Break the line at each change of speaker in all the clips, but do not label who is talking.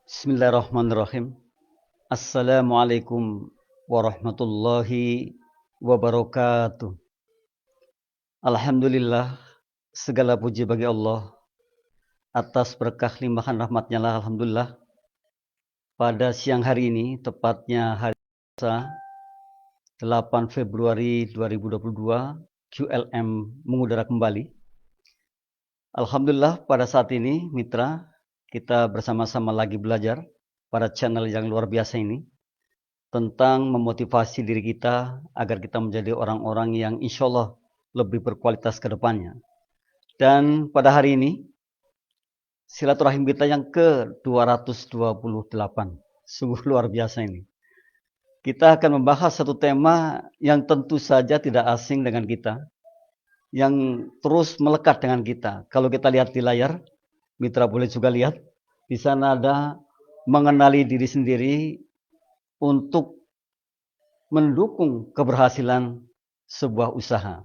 Bismillahirrahmanirrahim. Assalamualaikum warahmatullahi wabarakatuh. Alhamdulillah, segala puji bagi Allah atas berkah limpahan rahmatnya lah. Alhamdulillah, pada siang hari ini, tepatnya hari Selasa 8 Februari 2022, QLM mengudara kembali. Alhamdulillah, pada saat ini, mitra, kita bersama-sama lagi belajar pada channel yang luar biasa ini tentang memotivasi diri kita agar kita menjadi orang-orang yang insya Allah lebih berkualitas ke depannya. Dan pada hari ini, silaturahim kita yang ke-228. Sungguh luar biasa ini. Kita akan membahas satu tema yang tentu saja tidak asing dengan kita, yang terus melekat dengan kita. Kalau kita lihat di layar, mitra boleh juga lihat, di sana ada mengenali diri sendiri untuk mendukung keberhasilan sebuah usaha.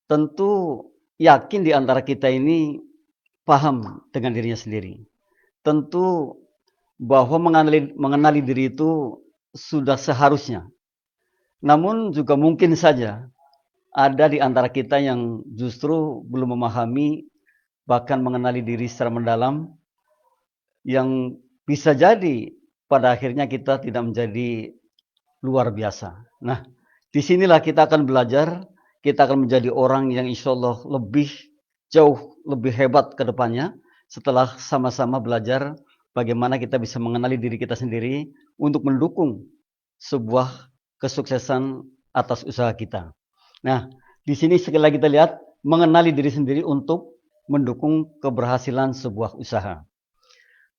Tentu yakin di antara kita ini paham dengan dirinya sendiri. Tentu bahwa mengenali diri itu sudah seharusnya. Namun juga mungkin saja ada di antara kita yang justru belum memahami, bahkan mengenali diri secara mendalam, yang bisa jadi pada akhirnya kita tidak menjadi luar biasa. Nah, disinilah kita akan belajar, kita akan menjadi orang yang insya Allah jauh lebih hebat ke depannya setelah sama-sama belajar bagaimana kita bisa mengenali diri kita sendiri untuk mendukung sebuah kesuksesan atas usaha kita. Nah, di sini sekali lagi kita lihat mengenali diri sendiri untuk mendukung keberhasilan sebuah usaha.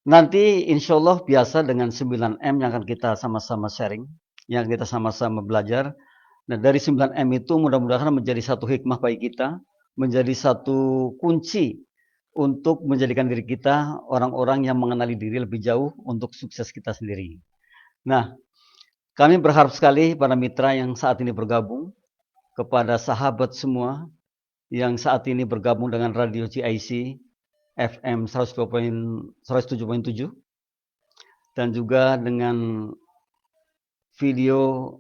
Nanti insya Allah biasa dengan 9M yang akan kita sama-sama sharing, yang kita sama-sama belajar. Nah, dari 9M itu mudah-mudahan menjadi satu hikmah bagi kita, menjadi satu kunci untuk menjadikan diri kita orang-orang yang mengenali diri lebih jauh untuk sukses kita sendiri. Nah, kami berharap sekali para mitra yang saat ini bergabung, kepada sahabat semua yang saat ini bergabung dengan Radio GIC FM 107.7 dan juga dengan video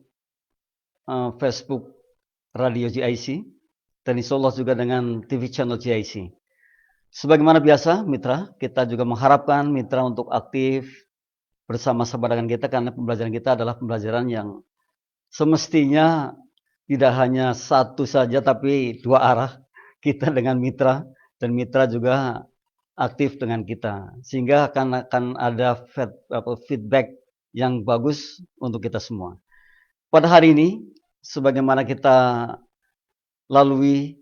Facebook Radio GIC dan insya Allah juga dengan TV channel GIC. Sebagaimana biasa mitra, kita juga mengharapkan mitra untuk aktif bersama-sama dengan kita karena pembelajaran kita adalah pembelajaran yang semestinya tidak hanya satu saja tapi dua arah, kita dengan mitra dan mitra juga aktif dengan kita, sehingga akan ada feedback yang bagus untuk kita semua. Pada hari ini, sebagaimana kita lalui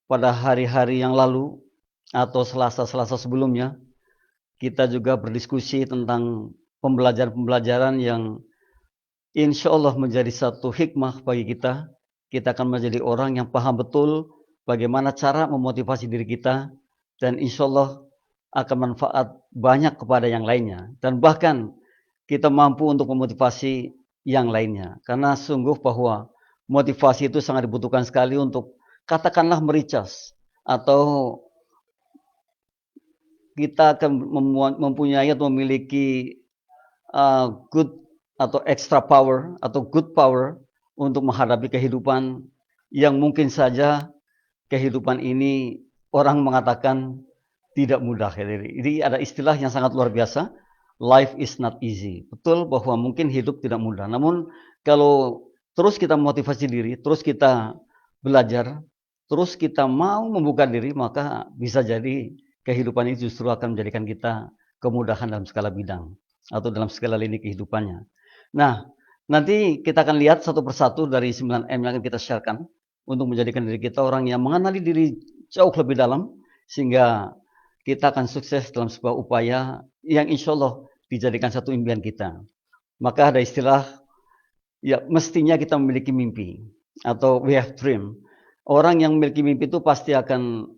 pada hari-hari yang lalu atau selasa-selasa sebelumnya, kita juga berdiskusi tentang pembelajaran-pembelajaran yang insya Allah menjadi satu hikmah bagi kita. Kita akan menjadi orang yang paham betul bagaimana cara memotivasi diri kita dan insya Allah akan manfaat banyak kepada yang lainnya. Dan bahkan kita mampu untuk memotivasi yang lainnya. Karena sungguh bahwa motivasi itu sangat dibutuhkan sekali untuk katakanlah mericas atau kita akan mempunyai atau memiliki good atau extra power atau good power untuk menghadapi kehidupan yang mungkin saja kehidupan ini orang mengatakan tidak mudah. Jadi ada istilah yang sangat luar biasa, life is not easy. Betul bahwa mungkin hidup tidak mudah, namun kalau terus kita motivasi diri, terus kita belajar, terus kita mau membuka diri, maka bisa jadi kehidupan ini justru akan menjadikan kita kemudahan dalam segala bidang atau dalam segala lini kehidupannya. Nah, nanti kita akan lihat satu persatu dari 9M yang akan kita sharekan untuk menjadikan diri kita orang yang mengenali diri jauh lebih dalam, sehingga kita akan sukses dalam sebuah upaya yang insya Allah dijadikan satu impian kita. Maka ada istilah, ya mestinya kita memiliki mimpi, atau we have dream. Orang yang memiliki mimpi itu pasti akan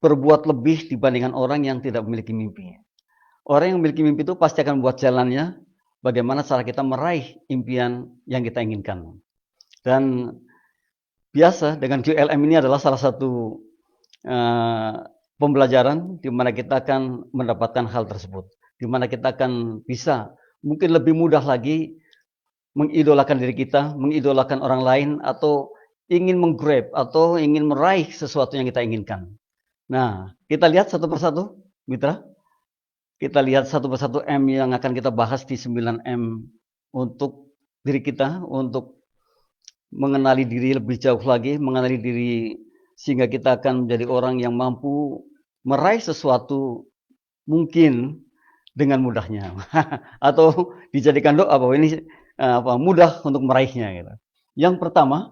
berbuat lebih dibandingkan orang yang tidak memiliki mimpi. Orang yang memiliki mimpi itu pasti akan membuat jalannya, bagaimana cara kita meraih impian yang kita inginkan. Dan biasa dengan QLM ini adalah salah satu pembelajaran di mana kita akan mendapatkan hal tersebut. Di mana kita akan bisa mungkin lebih mudah lagi mengidolakan diri kita, mengidolakan orang lain, atau ingin menggrab atau ingin meraih sesuatu yang kita inginkan. Nah, kita lihat satu persatu, mitra. Kita lihat satu persatu M yang akan kita bahas di 9M untuk diri kita, untuk mengenali diri lebih jauh lagi, mengenali diri sehingga kita akan menjadi orang yang mampu meraih sesuatu mungkin dengan mudahnya. Atau dijadikan doa bahwa ini mudah untuk meraihnya gitu. Yang pertama,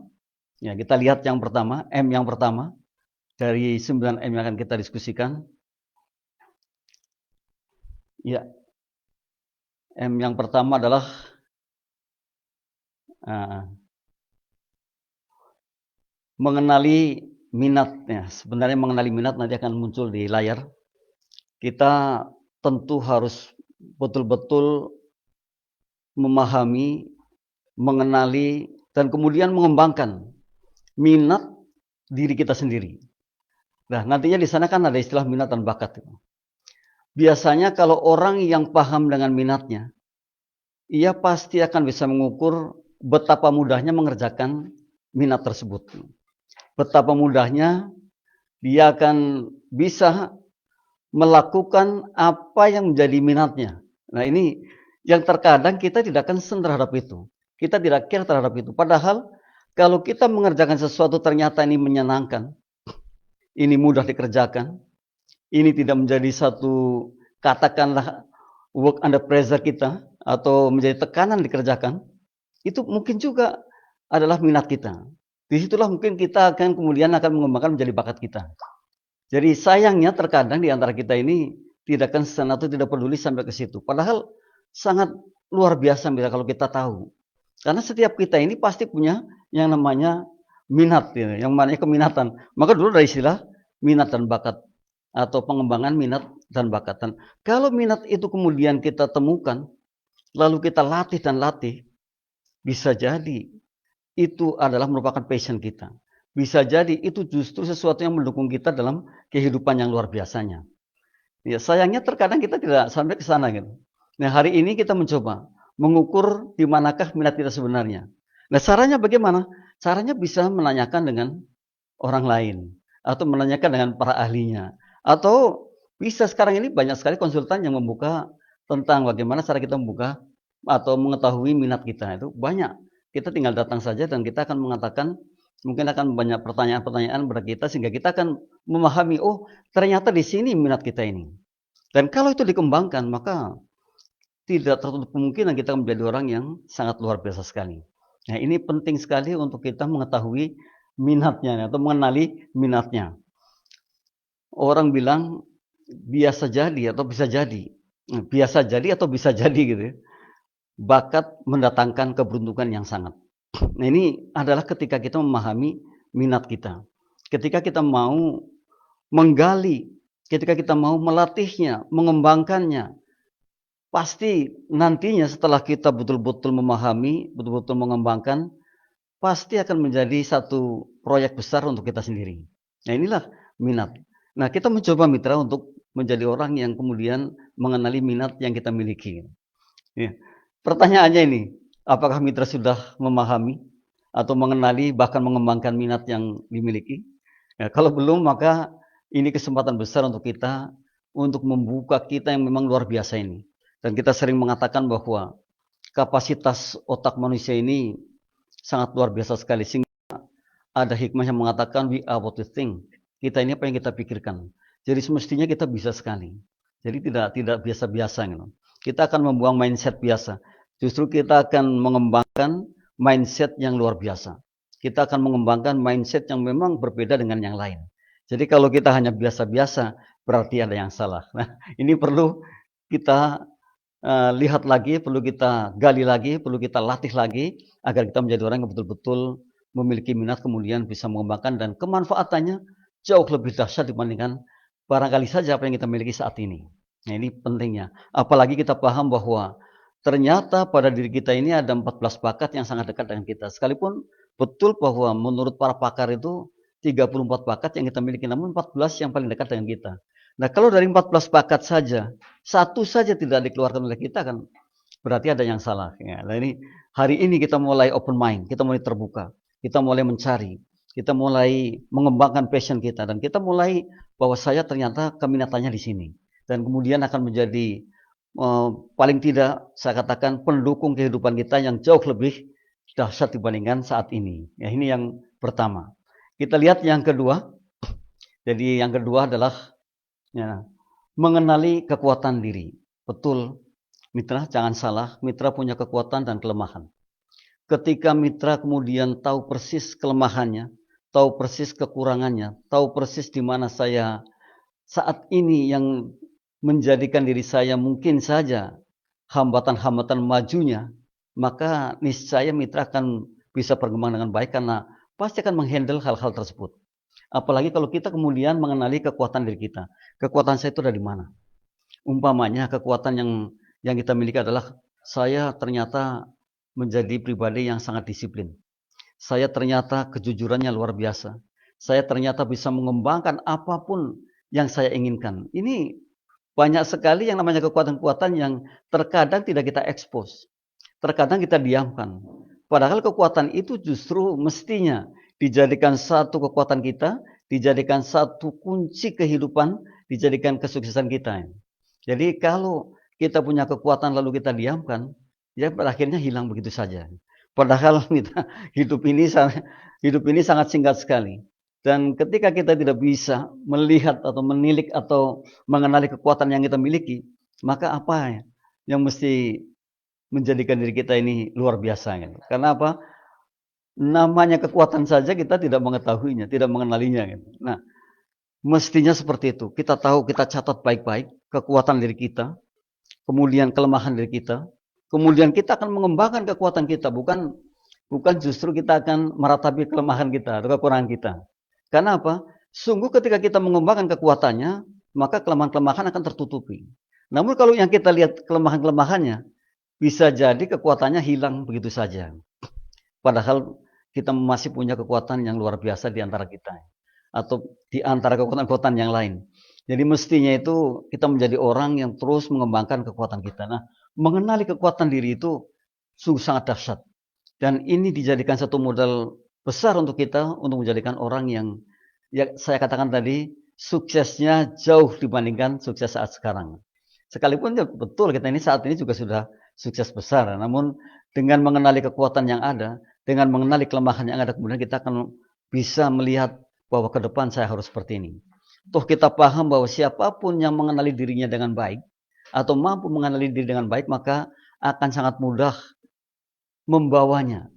ya kita lihat yang pertama, M yang pertama dari 9M yang akan kita diskusikan. Ya. M yang pertama adalah mengenali minatnya. Sebenarnya mengenali minat nanti akan muncul di layar. Kita tentu harus betul-betul memahami, mengenali, dan kemudian mengembangkan minat diri kita sendiri. Nah, nantinya di sana kan ada istilah minat dan bakat. Biasanya kalau orang yang paham dengan minatnya, ia pasti akan bisa mengukur betapa mudahnya mengerjakan minat tersebut. Betapa mudahnya dia akan bisa melakukan apa yang menjadi minatnya. Nah, ini yang terkadang kita tidak concern terhadap itu. Kita tidak care terhadap itu. Padahal kalau kita mengerjakan sesuatu ternyata ini menyenangkan, ini mudah dikerjakan, ini tidak menjadi satu katakanlah work under pressure kita atau menjadi tekanan dikerjakan, itu mungkin juga adalah minat kita. Disitulah mungkin kita akan kemudian akan mengembangkan menjadi bakat kita. Jadi sayangnya terkadang di antara kita ini tidak concern atau tidak peduli sampai ke situ. Padahal sangat luar biasa bila kalau kita tahu. Karena setiap kita ini pasti punya yang namanya minat, yang namanya keminatan. Maka dulu ada istilah minat dan bakat atau pengembangan minat dan bakat. Dan kalau minat itu kemudian kita temukan, lalu kita latih dan latih, bisa jadi itu adalah merupakan passion kita. Bisa jadi itu justru sesuatu yang mendukung kita dalam kehidupan yang luar biasanya. Ya, sayangnya terkadang kita tidak sampai ke sana gitu. Nah, hari ini kita mencoba mengukur di manakah minat kita sebenarnya. Nah, caranya bagaimana? Caranya bisa menanyakan dengan orang lain atau menanyakan dengan para ahlinya. Atau bisa sekarang ini banyak sekali konsultan yang membuka tentang bagaimana cara kita membuka atau mengetahui minat kita. Itu banyak. Kita tinggal datang saja dan kita akan mengatakan, mungkin akan banyak pertanyaan-pertanyaan kepada kita sehingga kita akan memahami, oh ternyata di sini minat kita ini. Dan kalau itu dikembangkan, maka tidak tertutup kemungkinan kita menjadi orang yang sangat luar biasa sekali. Nah, ini penting sekali untuk kita mengetahui minatnya atau mengenali minatnya. Orang bilang biasa jadi atau bisa jadi. Biasa jadi atau bisa jadi gitu ya. Bakat mendatangkan keberuntungan yang sangat. Nah, ini adalah ketika kita memahami minat kita. Ketika kita mau menggali, ketika kita mau melatihnya, mengembangkannya, pasti nantinya setelah kita betul-betul memahami, betul-betul mengembangkan, pasti akan menjadi satu proyek besar untuk kita sendiri. Nah, inilah minat. Nah, kita mencoba mitra untuk menjadi orang yang kemudian mengenali minat yang kita miliki. Ya. Pertanyaannya ini, apakah mitra sudah memahami atau mengenali bahkan mengembangkan minat yang dimiliki? Ya, kalau belum, maka ini kesempatan besar untuk kita untuk membuka kita yang memang luar biasa ini. Dan kita sering mengatakan bahwa kapasitas otak manusia ini sangat luar biasa sekali. Sehingga ada hikmah yang mengatakan we are what we think. Kita ini apa yang kita pikirkan. Jadi semestinya kita bisa sekali. Jadi tidak biasa-biasa gitu. Kita akan membuang mindset biasa. Justru kita akan mengembangkan mindset yang luar biasa. Kita akan mengembangkan mindset yang memang berbeda dengan yang lain. Jadi kalau kita hanya biasa-biasa, berarti ada yang salah. Nah, ini perlu kita lihat lagi, perlu kita gali lagi, perlu kita latih lagi, agar kita menjadi orang yang betul-betul memiliki minat, kemudian bisa mengembangkan dan kemanfaatannya jauh lebih dahsyat dibandingkan barangkali saja apa yang kita miliki saat ini. Nah, ini pentingnya. Apalagi kita paham bahwa ternyata pada diri kita ini ada 14 bakat yang sangat dekat dengan kita. Sekalipun betul bahwa menurut para pakar itu 34 bakat yang kita miliki, namun 14 yang paling dekat dengan kita. Nah, kalau dari 14 bakat saja, satu saja tidak dikeluarkan oleh kita, kan berarti ada yang salah. Ya. Nah, ini hari ini kita mulai open mind, kita mulai terbuka, kita mulai mencari, kita mulai mengembangkan passion kita, dan kita mulai bahwa saya ternyata keminatannya di sini, dan kemudian akan menjadi paling tidak saya katakan pendukung kehidupan kita yang jauh lebih dahsyat dibandingkan saat ini. Ya, ini yang pertama. Kita lihat yang kedua. Jadi yang kedua adalah ya, mengenali kekuatan diri. Betul, mitra, jangan salah, mitra punya kekuatan dan kelemahan. Ketika mitra kemudian tahu persis kelemahannya, tahu persis kekurangannya, tahu persis di mana saya saat ini yang menjadikan diri saya mungkin saja hambatan-hambatan majunya, maka niscaya mitra akan bisa berkembang dengan baik karena pasti akan menghandle hal-hal tersebut. Apalagi kalau kita kemudian mengenali kekuatan diri kita. Kekuatan saya itu dari mana? Umpamanya kekuatan yang kita miliki adalah saya ternyata menjadi pribadi yang sangat disiplin. Saya ternyata kejujurannya luar biasa. Saya ternyata bisa mengembangkan apapun yang saya inginkan. Ini banyak sekali yang namanya kekuatan-kekuatan yang terkadang tidak kita expose. Terkadang kita diamkan. Padahal kekuatan itu justru mestinya dijadikan satu kekuatan kita, dijadikan satu kunci kehidupan, dijadikan kesuksesan kita. Jadi kalau kita punya kekuatan lalu kita diamkan, ya berakhirnya hilang begitu saja. Padahal kita hidup ini sangat singkat sekali. Dan ketika kita tidak bisa melihat atau menilik atau mengenali kekuatan yang kita miliki, maka apa yang mesti menjadikan diri kita ini luar biasa. Gitu. Karena apa? Namanya kekuatan saja kita tidak mengetahuinya, tidak mengenalinya. Gitu. Nah, mestinya seperti itu. Kita tahu, kita catat baik-baik kekuatan diri kita, kemudian kelemahan diri kita, kemudian kita akan mengembangkan kekuatan kita, bukan justru kita akan meratapi kelemahan kita atau kekurangan kita. Karena apa? Sungguh ketika kita mengembangkan kekuatannya, maka kelemahan-kelemahan akan tertutupi. Namun kalau yang kita lihat kelemahan-kelemahannya, bisa jadi kekuatannya hilang begitu saja. Padahal kita masih punya kekuatan yang luar biasa di antara kita. Atau di antara kekuatan-kekuatan yang lain. Jadi mestinya itu kita menjadi orang yang terus mengembangkan kekuatan kita. Nah, mengenali kekuatan diri itu sungguh sangat dahsyat. Dan ini dijadikan satu modal besar untuk kita untuk menjadikan orang yang ya saya katakan tadi suksesnya jauh dibandingkan sukses saat sekarang. Sekalipun ya betul kita ini saat ini juga sudah sukses besar. Namun dengan mengenali kekuatan yang ada, dengan mengenali kelemahan yang ada, kemudian kita akan bisa melihat bahwa ke depan saya harus seperti ini. Toh kita paham bahwa siapapun yang mengenali dirinya dengan baik atau mampu mengenali diri dengan baik, maka akan sangat mudah membawanya,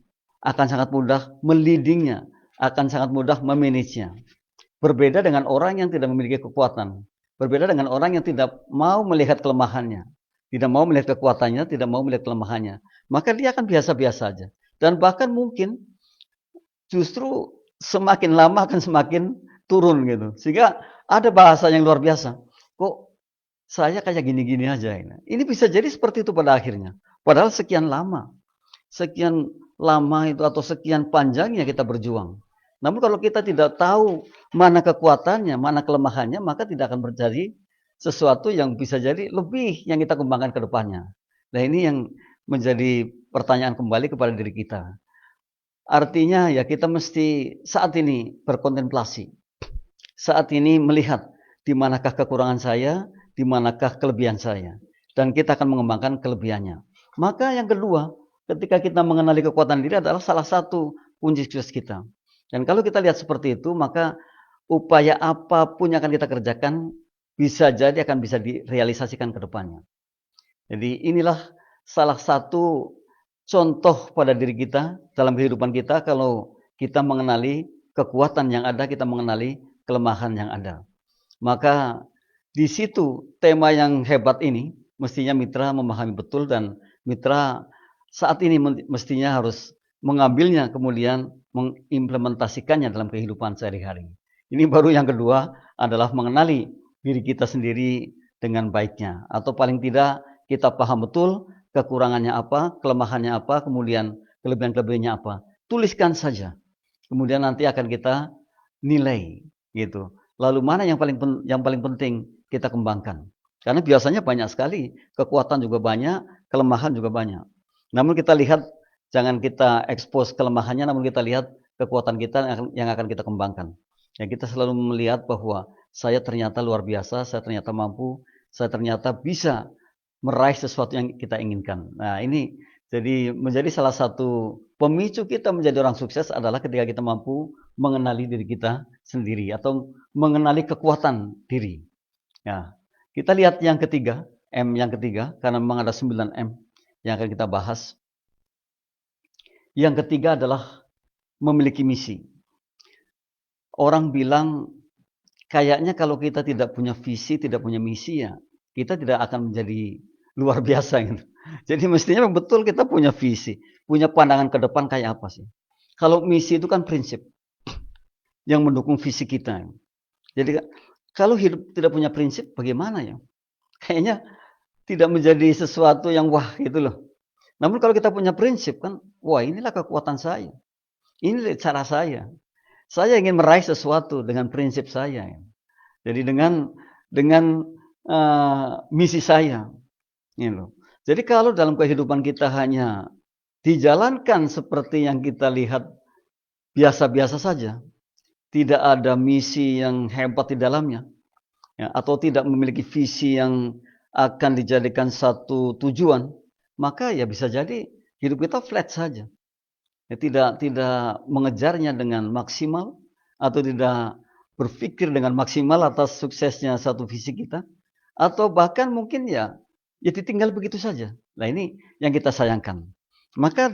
akan sangat mudah melidingnya, akan sangat mudah memanagenya. Berbeda dengan orang yang tidak memiliki kekuatan. Berbeda dengan orang yang tidak mau melihat kelemahannya, tidak mau melihat kekuatannya, tidak mau melihat kelemahannya. Maka dia akan biasa-biasa saja. Dan bahkan mungkin justru semakin lama akan semakin turun gitu. Sehingga ada bahasa yang luar biasa. Kok saya kayak gini-gini aja. Ini bisa jadi seperti itu pada akhirnya. Padahal sekian lama itu atau sekian panjangnya kita berjuang. Namun kalau kita tidak tahu mana kekuatannya, mana kelemahannya, maka tidak akan terjadi sesuatu yang bisa jadi lebih yang kita kembangkan ke depannya. Nah ini yang menjadi pertanyaan kembali kepada diri kita. Artinya ya kita mesti saat ini berkontemplasi. Saat ini melihat di manakah kekurangan saya, di manakah kelebihan saya. Dan kita akan mengembangkan kelebihannya. Maka yang kedua, ketika kita mengenali kekuatan diri adalah salah satu kunci sukses kita. Dan kalau kita lihat seperti itu, maka upaya apapun yang akan kita kerjakan bisa jadi akan bisa direalisasikan ke depannya. Jadi inilah salah satu contoh pada diri kita dalam kehidupan kita kalau kita mengenali kekuatan yang ada, kita mengenali kelemahan yang ada. Maka di situ tema yang hebat ini mestinya mitra memahami betul dan mitra saat ini mestinya harus mengambilnya kemudian mengimplementasikannya dalam kehidupan sehari-hari. Ini baru yang kedua adalah mengenali diri kita sendiri dengan baiknya. Atau paling tidak kita paham betul kekurangannya apa, kelemahannya apa, kemudian kelebihan-kelebihannya apa. Tuliskan saja. Kemudian nanti akan kita nilai gitu. Lalu mana yang paling penting kita kembangkan. Karena biasanya banyak sekali, kekuatan juga banyak, kelemahan juga banyak. Namun kita lihat, jangan kita expose kelemahannya, namun kita lihat kekuatan kita yang akan kita kembangkan. Ya, kita selalu melihat bahwa saya ternyata luar biasa, saya ternyata mampu, saya ternyata bisa meraih sesuatu yang kita inginkan. Nah, ini jadi menjadi salah satu pemicu kita menjadi orang sukses adalah ketika kita mampu mengenali diri kita sendiri atau mengenali kekuatan diri. Ya, kita lihat yang ketiga, M yang ketiga, karena memang ada 9 M yang akan kita bahas. Yang ketiga adalah memiliki misi. Orang bilang, kayaknya kalau kita tidak punya visi, tidak punya misi, ya kita tidak akan menjadi luar biasa gitu. Jadi mestinya betul kita punya visi, punya pandangan ke depan kayak apa sih. Kalau misi itu kan prinsip yang mendukung visi kita. Jadi kalau hidup tidak punya prinsip, bagaimana ya? Kayaknya tidak menjadi sesuatu yang wah gitu loh. Namun kalau kita punya prinsip kan, wah inilah kekuatan saya. Ini cara saya. Saya ingin meraih sesuatu dengan prinsip saya. Jadi dengan misi saya. Gitu. Jadi kalau dalam kehidupan kita hanya dijalankan seperti yang kita lihat biasa-biasa saja, tidak ada misi yang hebat di dalamnya, ya, atau tidak memiliki visi yang akan dijadikan satu tujuan, maka ya bisa jadi hidup kita flat saja. Ya, tidak mengejarnya dengan maksimal atau tidak berpikir dengan maksimal atas suksesnya satu visi kita, atau bahkan mungkin ya ditinggal begitu saja. Nah ini yang kita sayangkan. Maka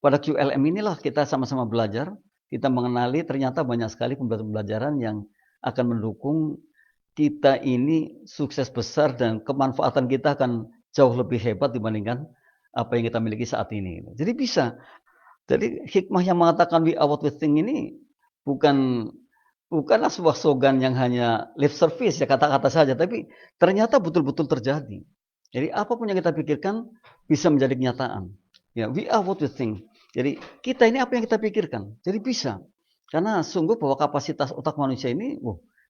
pada QLM inilah kita sama-sama belajar, kita mengenali ternyata banyak sekali pembelajaran yang akan mendukung kita ini sukses besar dan kemanfaatan kita akan jauh lebih hebat dibandingkan apa yang kita miliki saat ini. Jadi bisa. Jadi hikmah yang mengatakan we are what we think ini bukanlah sebuah slogan yang hanya lip service ya kata-kata saja, tapi ternyata betul-betul terjadi. Jadi apapun yang kita pikirkan bisa menjadi kenyataan. Ya, we are what we think. Jadi kita ini apa yang kita pikirkan. Jadi bisa. Karena sungguh bahwa kapasitas otak manusia ini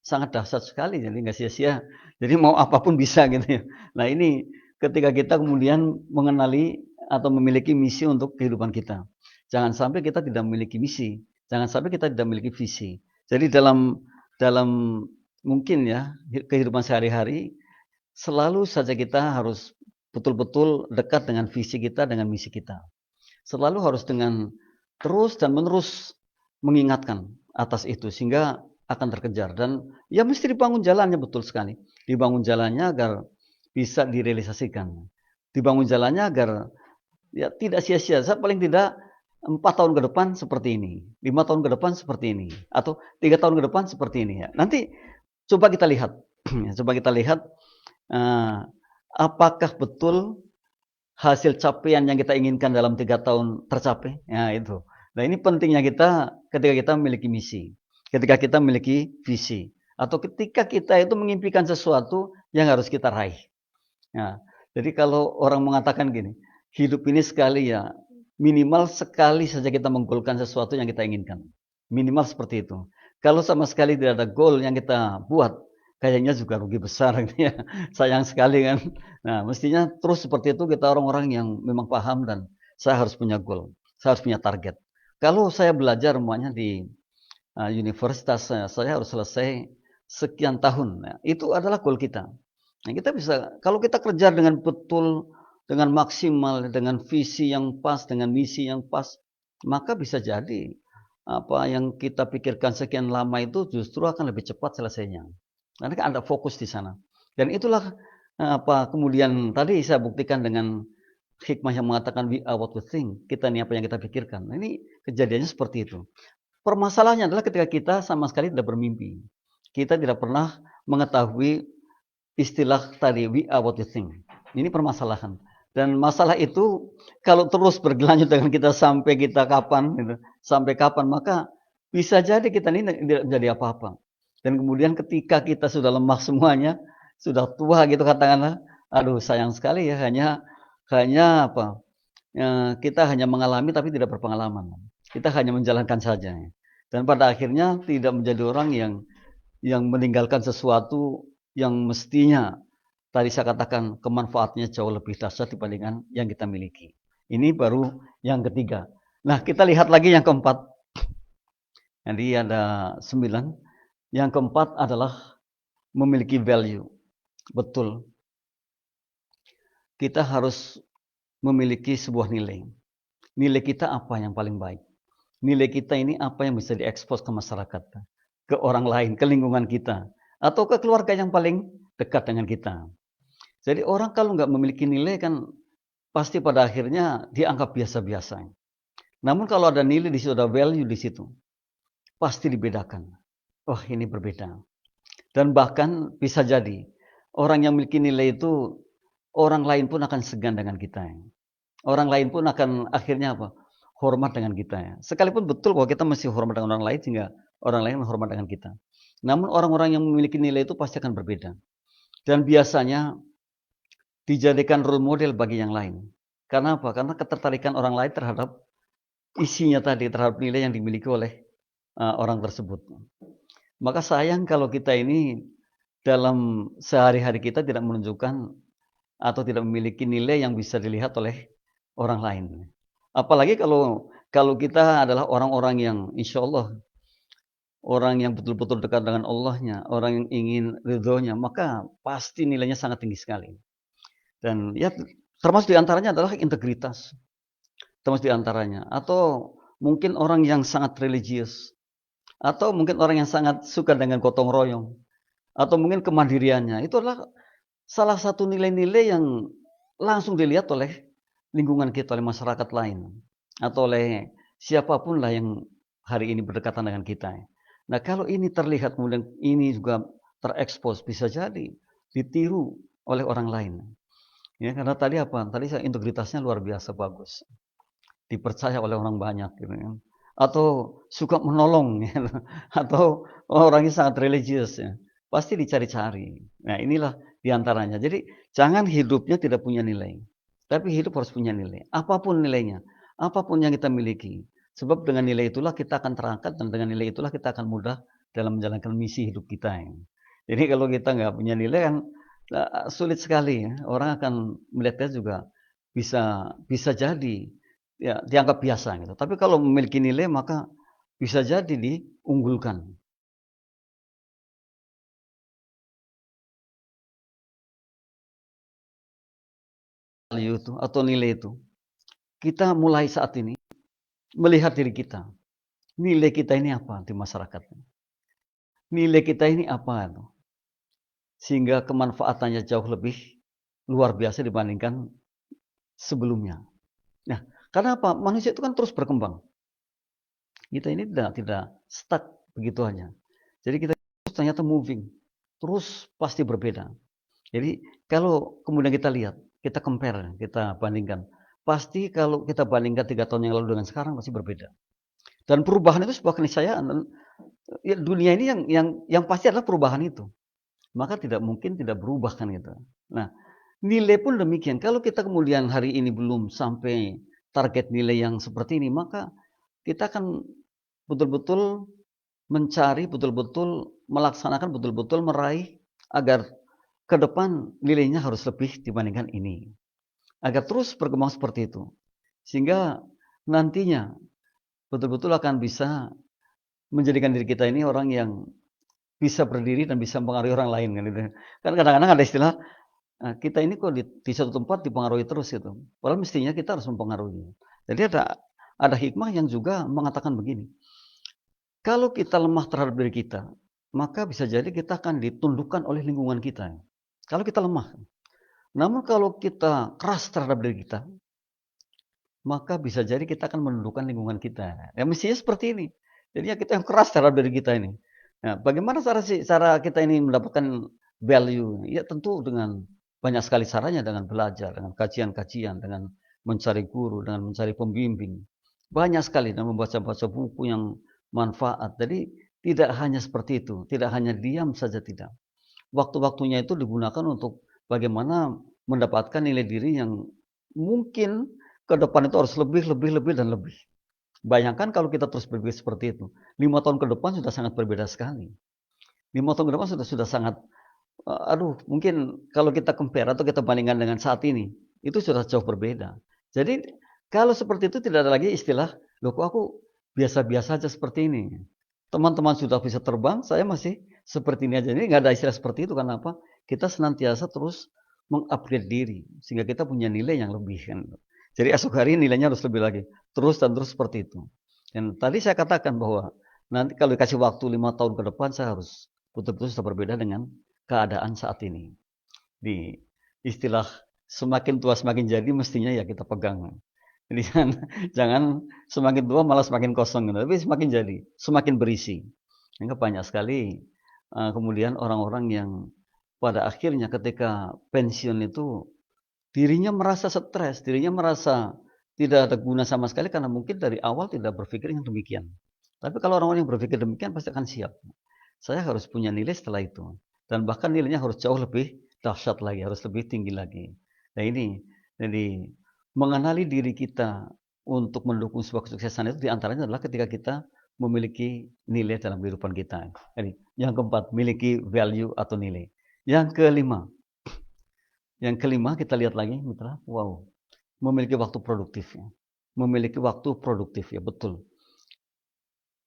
sangat dahsyat sekali. Jadi nggak sia-sia. Jadi mau apapun bisa gitu ya. Nah ini ketika kita kemudian mengenali atau memiliki misi untuk kehidupan kita. Jangan sampai kita tidak memiliki misi. Jangan sampai kita tidak memiliki visi. Jadi dalam mungkin ya kehidupan sehari-hari selalu saja kita harus betul-betul dekat dengan visi kita, dengan misi kita. Selalu harus dengan terus dan menerus mengingatkan atas itu sehingga akan terkejar. Dan ya mesti dibangun jalannya, betul sekali. Dibangun jalannya agar bisa direalisasikan. Dibangun jalannya agar ya tidak sia-sia. Saya paling tidak 4 tahun ke depan seperti ini, 5 tahun ke depan seperti ini, atau 3 tahun ke depan seperti ini. Ya. Nanti coba kita lihat, apakah betul hasil capaian yang kita inginkan dalam 3 tahun tercapai. Ya, itu. Nah ini pentingnya kita ketika kita memiliki misi, ketika kita memiliki visi, atau ketika kita itu mengimpikan sesuatu yang harus kita raih. Nah, jadi kalau orang mengatakan gini, hidup ini sekali ya, minimal sekali saja kita menggolkan sesuatu yang kita inginkan. Minimal seperti itu. Kalau sama sekali tidak ada goal yang kita buat, kayaknya juga rugi besar. Ya. Sayang sekali kan. Nah, mestinya terus seperti itu kita orang-orang yang memang paham dan saya harus punya goal. Saya harus punya target. Kalau saya belajar semuanya di universitas, saya harus selesai sekian tahun. Nah, itu adalah goal kita. Nah, kita bisa, kalau kita kerja dengan betul, dengan maksimal, dengan visi yang pas, dengan misi yang pas, maka bisa jadi apa yang kita pikirkan sekian lama itu justru akan lebih cepat selesainya. Nanti kan ada fokus di sana. Dan itulah apa kemudian tadi saya buktikan dengan hikmah yang mengatakan we are what we think. Kita ini apa yang kita pikirkan. Nah, ini kejadiannya seperti itu. Permasalahannya adalah ketika kita sama sekali tidak bermimpi. Kita tidak pernah mengetahui istilah tadi we are what we think. Ini permasalahan. Dan masalah itu kalau terus berlanjut dengan kita sampai kita kapan gitu, sampai kapan maka bisa jadi kita ini tidak menjadi apa-apa. Dan kemudian ketika kita sudah lemah semuanya, sudah tua gitu katakanlah, aduh sayang sekali ya hanya apa? Kita hanya mengalami tapi tidak berpengalaman. Kita hanya menjalankan saja. Dan pada akhirnya tidak menjadi orang yang meninggalkan sesuatu yang mestinya tadi saya katakan kemanfaatannya jauh lebih dahsyat dibandingkan yang kita miliki. Ini baru yang ketiga. Nah, kita lihat lagi yang keempat. Jadi ada 9. Yang keempat adalah memiliki value. Betul. Kita harus memiliki sebuah nilai. Nilai kita apa yang paling baik? Nilai kita ini apa yang bisa diekspos ke masyarakat, ke orang lain, ke lingkungan kita, atau ke keluarga yang paling dekat dengan kita. Jadi orang kalau nggak memiliki nilai kan pasti pada akhirnya dianggap biasa-biasa. Namun kalau ada nilai di situ, ada value di situ, pasti dibedakan. Oh, ini berbeda. Dan bahkan bisa jadi orang yang memiliki nilai itu, orang lain pun akan segan dengan kita. Orang lain pun akan akhirnya apa? Hormat dengan kita. Sekalipun betul bahwa kita mesti hormat dengan orang lain sehingga orang lain menghormat dengan kita. Namun orang-orang yang memiliki nilai itu pasti akan berbeda. Dan biasanya dijadikan role model bagi yang lain. Karena apa? Karena ketertarikan orang lain terhadap isinya tadi, terhadap nilai yang dimiliki oleh orang tersebut. Maka sayang kalau kita ini dalam sehari-hari kita tidak menunjukkan atau tidak memiliki nilai yang bisa dilihat oleh orang lain. Apalagi kalau kita adalah orang-orang yang insya Allah orang yang betul-betul dekat dengan Allahnya, orang yang ingin ridhonya, maka pasti nilainya sangat tinggi sekali. Dan ya termasuk diantaranya adalah integritas. Termasuk diantaranya. Atau mungkin orang yang sangat religius. Atau mungkin orang yang sangat suka dengan gotong royong. Atau mungkin kemandiriannya. Itu adalah salah satu nilai-nilai yang langsung dilihat oleh lingkungan kita, oleh masyarakat lain. Atau oleh siapapun lah yang hari ini berdekatan dengan kita. Nah kalau ini terlihat kemudian ini juga terekspos, bisa jadi ditiru oleh orang lain. Ya, karena tadi apa? Tadi integritasnya luar biasa bagus. Dipercaya oleh orang banyak gitu kan. Atau suka menolong gitu. Atau orangnya sangat religius ya. Pasti dicari-cari. Nah, inilah diantaranya. Jadi jangan hidupnya tidak punya nilai. Tapi hidup harus punya nilai. Apapun nilainya. Apapun yang kita miliki. Sebab dengan nilai itulah kita akan terangkat dan dengan nilai itulah kita akan mudah dalam menjalankan misi hidup kita. Jadi kalau kita nggak punya nilai kan sulit sekali ya. Orang akan melihatnya juga bisa jadi ya dianggap biasa gitu. Tapi kalau memiliki nilai maka bisa jadi diunggulkan. Value itu atau nilai itu. Kita mulai saat ini melihat diri kita. Nilai kita ini apa di masyarakat? Nilai kita ini apa? Sehingga kemanfaatannya jauh lebih luar biasa dibandingkan sebelumnya. Nah, karena apa? Manusia itu kan terus berkembang. Kita ini tidak stuck begitu aja. Jadi kita ternyata moving. Terus pasti berbeda. Jadi kalau kemudian kita lihat, kita compare, kita bandingkan. Pasti kalau kita bandingkan 3 tahun yang lalu dengan sekarang pasti berbeda. Dan perubahan itu sebuah keniscayaan. Dan ya, dunia ini yang pasti adalah perubahan itu. Maka tidak mungkin tidak berubah kan gitu. Nah, nilai pun demikian. Kalau kita kemudian hari ini belum sampai target nilai yang seperti ini, maka kita akan betul-betul mencari, betul-betul melaksanakan, betul-betul meraih agar ke depan nilainya harus lebih dibandingkan ini. Agar terus berkembang seperti itu. Sehingga nantinya betul-betul akan bisa menjadikan diri kita ini orang yang bisa berdiri dan bisa mempengaruhi orang lain kan gitu. Kan kadang-kadang ada istilah kita ini kok di satu tempat dipengaruhi terus gitu. Padahal mestinya kita harus mempengaruhi. Jadi ada hikmah yang juga mengatakan begini. Kalau kita lemah terhadap diri kita, maka bisa jadi kita akan ditundukkan oleh lingkungan kita. Kalau kita lemah. Namun kalau kita keras terhadap diri kita, maka bisa jadi kita akan menundukkan lingkungan kita. Ya mestinya seperti ini. Jadi ya kita yang keras terhadap diri kita ini. Nah, bagaimana cara kita ini mendapatkan value? Ya tentu dengan banyak sekali caranya, dengan belajar, dengan kajian-kajian, dengan mencari guru, dengan mencari pembimbing. Banyak sekali dan membaca-baca buku yang manfaat. Jadi tidak hanya seperti itu, tidak hanya diam saja tidak. Waktu-waktunya itu digunakan untuk bagaimana mendapatkan nilai diri yang mungkin ke depan itu harus lebih dan lebih. Bayangkan kalau kita terus berpikir seperti itu, 5 tahun ke depan sudah sangat berbeda sekali. 5 tahun ke depan sudah sangat, mungkin kalau kita compare atau kita bandingkan dengan saat ini, itu sudah jauh berbeda. Jadi kalau seperti itu tidak ada lagi istilah, "Loh kok aku biasa-biasa aja seperti ini?" Teman-teman sudah bisa terbang, saya masih seperti ini aja. Ini nggak ada istilah seperti itu, karena apa? Kita senantiasa terus meng-upgrade diri, sehingga kita punya nilai yang lebih kan. Jadi esok hari nilainya harus lebih lagi, terus dan terus seperti itu. Dan tadi saya katakan bahwa nanti kalau dikasih waktu 5 tahun ke depan, saya harus betul-betul sudah berbeda dengan keadaan saat ini. Di istilah semakin tua semakin jadi, mestinya ya kita pegang. Jadi jangan semakin tua malah semakin kosong gitu, tapi semakin jadi, semakin berisi. Sehingga banyak sekali kemudian orang-orang yang pada akhirnya ketika pensiun itu dirinya merasa stres, dirinya merasa tidak ada guna sama sekali karena mungkin dari awal tidak berpikir yang demikian. Tapi kalau orang-orang yang berpikir demikian pasti akan siap. Saya harus punya nilai setelah itu. Dan bahkan nilainya harus jauh lebih dahsyat lagi, harus lebih tinggi lagi. Nah ini, jadi mengenali diri kita untuk mendukung sebuah kesuksesan itu diantaranya adalah ketika kita memiliki nilai dalam kehidupan kita. Jadi yang keempat, miliki value atau nilai. Yang kelima kita lihat lagi, mitra. Wow, memiliki waktu produktif. Ya. Memiliki waktu produktif ya, betul.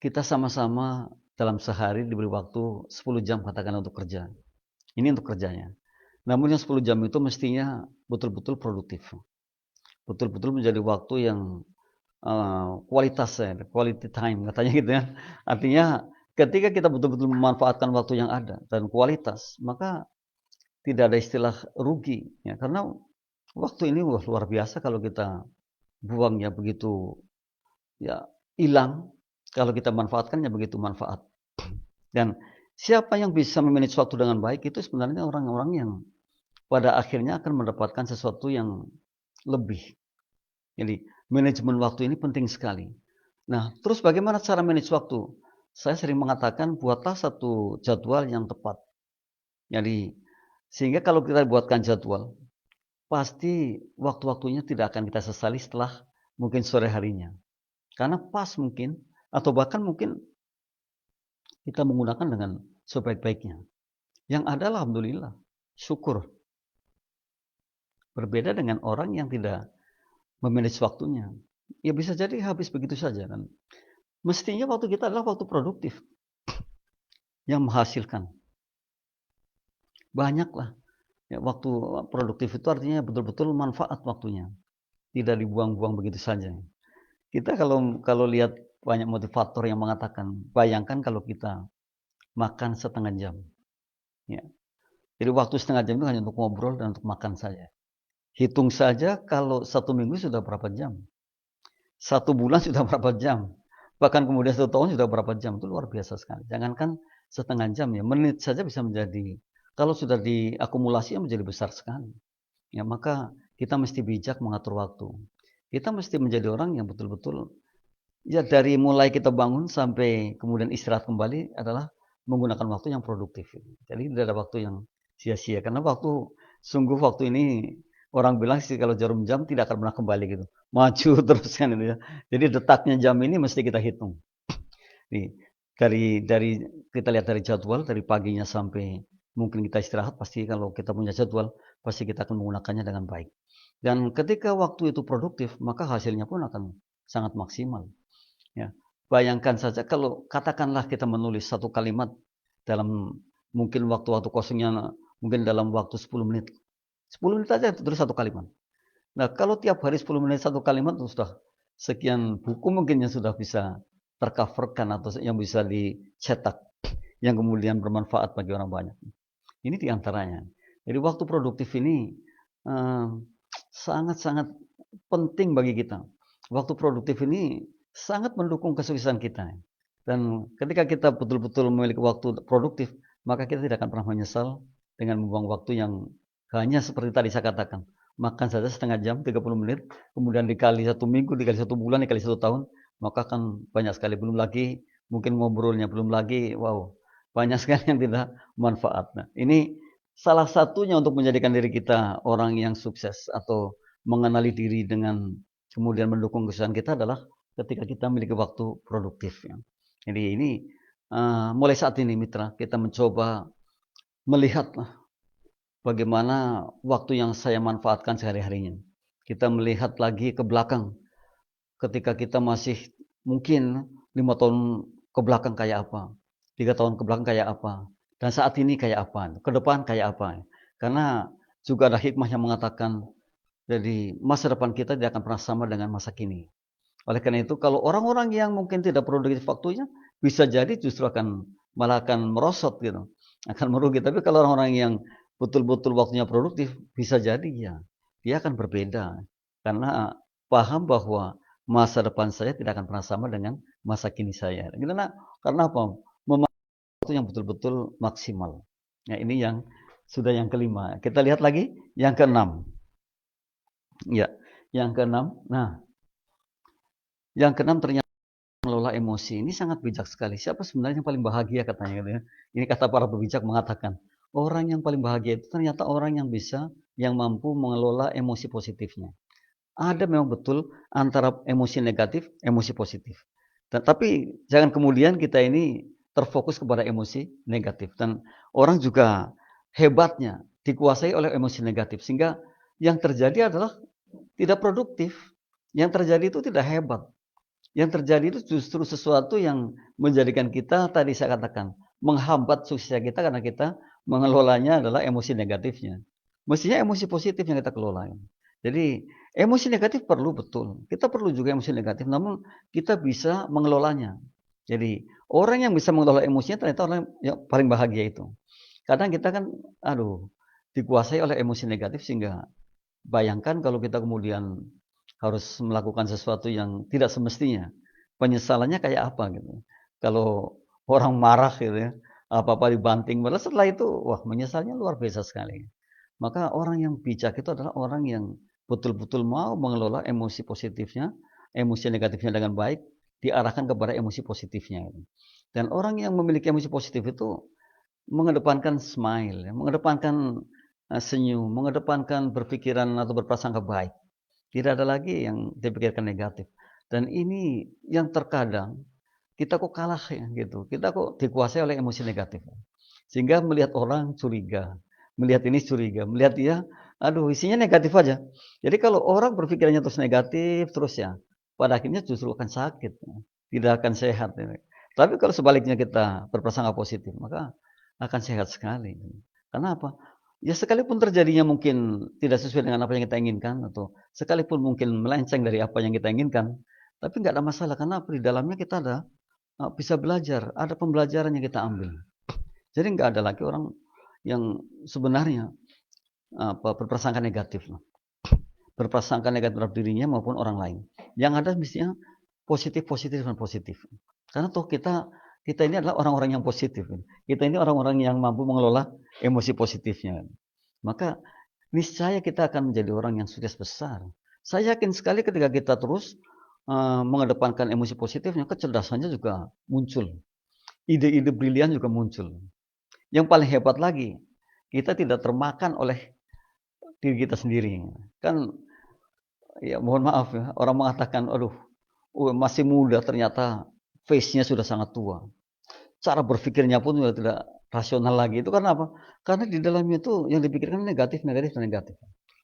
Kita sama-sama dalam sehari diberi waktu 10 jam katakan untuk kerja. Ini untuk kerjanya. Namun yang 10 jam itu mestinya betul-betul produktif. Betul-betul menjadi waktu yang kualitas ya, quality time katanya gitu ya. Artinya ketika kita betul-betul memanfaatkan waktu yang ada dan kualitas, maka tidak ada istilah rugi ya, karena waktu ini luar biasa kalau kita buang ya begitu ya hilang, kalau kita manfaatkan ya begitu manfaat. Dan siapa yang bisa memanage waktu dengan baik itu sebenarnya orang-orang yang pada akhirnya akan mendapatkan sesuatu yang lebih. Jadi manajemen waktu ini penting sekali. Nah, terus bagaimana cara manage waktu? Saya sering mengatakan buatlah satu jadwal yang tepat. Jadi sehingga kalau kita buatkan jadwal, pasti waktu-waktunya tidak akan kita sesali setelah mungkin sore harinya. Karena pas mungkin, atau bahkan mungkin kita menggunakan dengan sebaik-baiknya. Yang ada alhamdulillah, syukur. Berbeda dengan orang yang tidak memanage waktunya. Ya bisa jadi habis begitu saja kan. Mestinya waktu kita adalah waktu produktif yang menghasilkan. Banyaklah. Ya, waktu produktif itu artinya betul-betul manfaat waktunya. Tidak dibuang-buang begitu saja. Kita kalau lihat banyak motivator yang mengatakan, bayangkan kalau kita makan setengah jam. Ya. Jadi waktu setengah jam itu hanya untuk ngobrol dan untuk makan saja. Hitung saja kalau 1 minggu sudah berapa jam. 1 bulan sudah berapa jam. Bahkan kemudian 1 tahun sudah berapa jam. Itu luar biasa sekali. Jangankan setengah jam ya, menit saja bisa menjadi, kalau sudah diakumulasi menjadi besar sekali. Ya, maka kita mesti bijak mengatur waktu. Kita mesti menjadi orang yang betul-betul, ya dari mulai kita bangun sampai kemudian istirahat kembali adalah menggunakan waktu yang produktif. Jadi tidak ada waktu yang sia-sia. Karena waktu ini orang bilang sih kalau jarum jam tidak akan pernah kembali gitu. Maju terus kan itu ya. Jadi detaknya jam ini mesti kita hitung. Nih, dari kita lihat dari jadwal dari paginya sampai mungkin kita istirahat, pasti kalau kita punya jadwal pasti kita akan menggunakannya dengan baik. Dan ketika waktu itu produktif, maka hasilnya pun akan sangat maksimal. Ya. Bayangkan saja kalau katakanlah kita menulis satu kalimat dalam mungkin waktu-waktu kosongnya mungkin dalam waktu 10 menit. 10 menit aja tulis satu kalimat. Nah, kalau tiap hari 10 menit satu kalimat sudah sekian buku mungkin yang sudah bisa tercoverkan atau yang bisa dicetak yang kemudian bermanfaat bagi orang banyak. Ini diantaranya. Jadi waktu produktif ini sangat-sangat penting bagi kita. Waktu produktif ini sangat mendukung kesuksesan kita. Dan ketika kita betul-betul memiliki waktu produktif, maka kita tidak akan pernah menyesal dengan membuang waktu yang hanya seperti tadi saya katakan. Makan saja setengah jam, 30 menit, kemudian dikali 1 minggu, dikali 1 bulan, dikali 1 tahun, maka akan banyak sekali. Belum lagi mungkin ngobrolnya, belum lagi, wow, banyak sekali yang tidak manfaat. Nah, ini salah satunya untuk menjadikan diri kita orang yang sukses atau mengenali diri dengan kemudian mendukung kesuksesan kita adalah ketika kita memiliki waktu produktif ya. Jadi ini mulai saat ini mitra, kita mencoba melihat bagaimana waktu yang saya manfaatkan sehari-harinya. Kita melihat lagi ke belakang, ketika kita masih mungkin 5 tahun ke belakang kayak apa, 3 tahun ke belakang kayak apa, dan saat ini kayak apa, ke depan kayak apa. Karena juga ada hikmah yang mengatakan, jadi masa depan kita tidak akan pernah sama dengan masa kini. Oleh karena itu, kalau orang-orang yang mungkin tidak produktif waktunya, bisa jadi justru malah akan merosot gitu, akan merugi. Tapi kalau orang-orang yang betul-betul waktunya produktif, bisa jadi ya, dia akan berbeda. Karena paham bahwa masa depan saya tidak akan pernah sama dengan masa kini saya. Karena apa? Memakai waktu yang betul-betul maksimal. Nah, ini yang sudah yang kelima. Kita lihat lagi yang keenam. Ya, yang keenam. Nah, yang keenam ternyata mengelola emosi. Ini sangat bijak sekali. Siapa sebenarnya yang paling bahagia katanya gitu ya. Ini kata para pebijak mengatakan, orang yang paling bahagia itu ternyata orang yang yang mampu mengelola emosi positifnya. Ada memang betul antara emosi negatif, emosi positif. Tapi jangan kemudian kita ini terfokus kepada emosi negatif. Dan orang juga hebatnya dikuasai oleh emosi negatif. Sehingga yang terjadi adalah tidak produktif. Yang terjadi itu tidak hebat. Yang terjadi itu justru sesuatu yang menjadikan kita, tadi saya katakan, menghambat sukses kita karena kita mengelolanya adalah emosi negatifnya. Mestinya emosi positif yang kita kelola. Jadi emosi negatif perlu betul. Kita perlu juga emosi negatif, namun kita bisa mengelolanya. Jadi orang yang bisa mengelola emosinya ternyata orang yang paling bahagia itu. Kadang kita kan, dikuasai oleh emosi negatif sehingga bayangkan kalau kita kemudian harus melakukan sesuatu yang tidak semestinya. Penyesalannya kayak apa gitu. Kalau orang marah gitu ya, apa-apa dibanting, padahal setelah itu, wah menyesalnya luar biasa sekali. Maka orang yang bijak itu adalah orang yang betul-betul mau mengelola emosi positifnya, emosi negatifnya dengan baik, diarahkan kepada emosi positifnya. Dan orang yang memiliki emosi positif itu mengedepankan smile, mengedepankan senyum, mengedepankan berpikiran atau berprasangka baik. Tidak ada lagi yang dipikirkan negatif. Dan ini yang terkadang kita kok kalah ya gitu. Kita kok dikuasai oleh emosi negatif. Sehingga melihat orang curiga, melihat ini curiga, melihat dia, isinya negatif aja. Jadi kalau orang berpikirannya terus negatif terus ya, pada akhirnya justru akan sakit, tidak akan sehat. Ya. Tapi kalau sebaliknya kita berprasangka positif, maka akan sehat sekali. Karena apa? Ya sekalipun terjadinya mungkin tidak sesuai dengan apa yang kita inginkan atau sekalipun mungkin melenceng dari apa yang kita inginkan, tapi nggak ada masalah karena di dalamnya kita ada bisa belajar, ada pembelajaran yang kita ambil. Jadi nggak ada lagi orang yang sebenarnya berprasangka negatif, berprasangka negatif terhadap dirinya maupun orang lain. Yang ada mestinya positif, positif dan positif. Karena toh kita ini adalah orang-orang yang positif. Kita ini orang-orang yang mampu mengelola emosi positifnya. Maka niscaya kita akan menjadi orang yang sukses besar. Saya yakin sekali ketika kita terus mengedepankan emosi positifnya, kecerdasannya juga muncul. Ide-ide brilian juga muncul. Yang paling hebat lagi, kita tidak termakan oleh diri kita sendiri. Kan, ya mohon maaf ya, orang mengatakan, aduh, masih muda ternyata face-nya sudah sangat tua. Cara berpikirnya pun sudah tidak rasional lagi. Itu karena apa? Karena di dalamnya itu yang dipikirkan negatif, negatif, dan negatif.